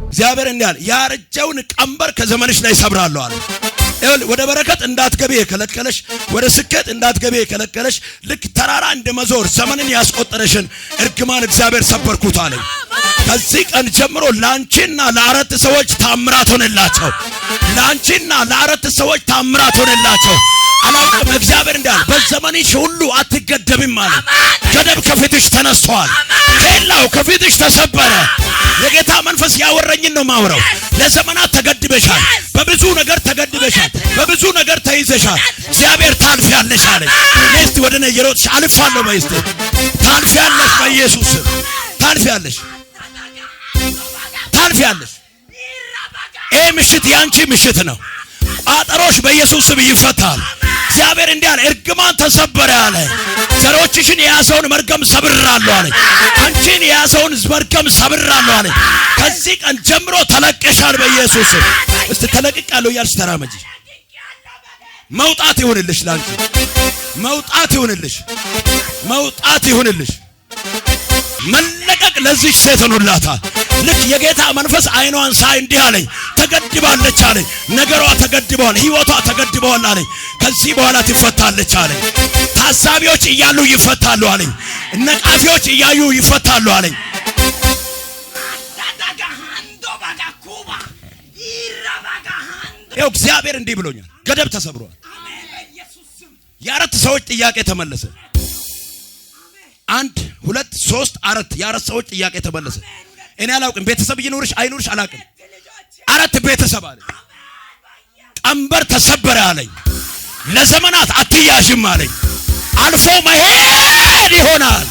እግዚአብሔር እንዲያል ያረጀውን ቀንበር ከዘመንሽ ላይ ሰብራለሁ አለ። ወደ በረከት እንዳትገቢ የከለከለሽ ወደ ስኬት እንዳትገቢ የከለከለሽ ልክ ተራራ እንደመዞር ዘመንን ያስቆጠረሽን እርግማን እግዚአብሔር ሰበርኩት አለ። ከዚህ ቀን ጀምሮ ላንቺና ለአራት ሰዎች ታምራት ሆነላቸው። ላንቺና ለአራት ሰዎች ታምራት ሆነላቸው። አላውቅም እግዚአብሔር እንዳል በዘመንሽ ሁሉ አትገደብም ማለት ገደብ ከፊትሽ ተነስቷል። ኬላው ከፊትሽ ተሰበረ። የጌታ መንፈስ ያወረኝን ነው ማውራው። ለዘመናት ተገድበሻል። በብዙ ነገር ተገድበሻል። በብዙ ነገር ተይዘሻል። እግዚአብሔር ታልፊያለሽ አለ። እስቲ ወደኔ የሮጥሽ አልፋለሁ በይስቲ ታልፊያለሽ። በኢየሱስ ታልፊያለሽ። ታልፊያለሽ። ይሄ ምሽት ያንቺ ምሽት ነው። ቋጠሮሽ በኢየሱስ ስም ይፈታል። እግዚአብሔር እንዲህ አለ እርግማን ተሰበረ አለ። ዘሮችሽን የያዘውን መርገም ሰብራለሁ አለ። አንቺን የያዘውን መርገም ሰብራለሁ አለ። ከዚህ ቀን ጀምሮ ተለቀሻል በኢየሱስ ስም። እስቲ ተለቅቄያለሁ እያልሽ ተራመጂ። መውጣት ይሁንልሽ። ላንቺ መውጣት ይሁንልሽ። መውጣት ይሁንልሽ። መለቀቅ ለዚህ ሴት ሆኖላታል። ልክ የጌታ መንፈስ አይኗን ሳይ እንዲህ አለኝ ተገድባለች አለኝ። ነገሯ ተገድበዋል። ህይወቷ ተገድበዋል አለኝ። ከዚህ በኋላ ትፈታለች አለኝ። ታሳቢዎች እያሉ ይፈታሉ አለኝ። ነቃፊዎች እያዩ ይፈታሉ አለኝ። ይኸው እግዚአብሔር እንዲህ ብሎኛል። ገደብ ተሰብሯል። የአራት ሰዎች ጥያቄ ተመለሰ። 1 2 3 4 የአራት ሰዎች ጥያቄ ተመለሰ። እኔ አላውቅም ቤተሰብ ይኑርሽ አይኑርሽ አላውቅም። 4 ቤተሰብ አለ። ቀንበር ተሰበረ አለኝ። ለዘመናት አትያዥም አለኝ። አልፎ መሄድ ይሆናል።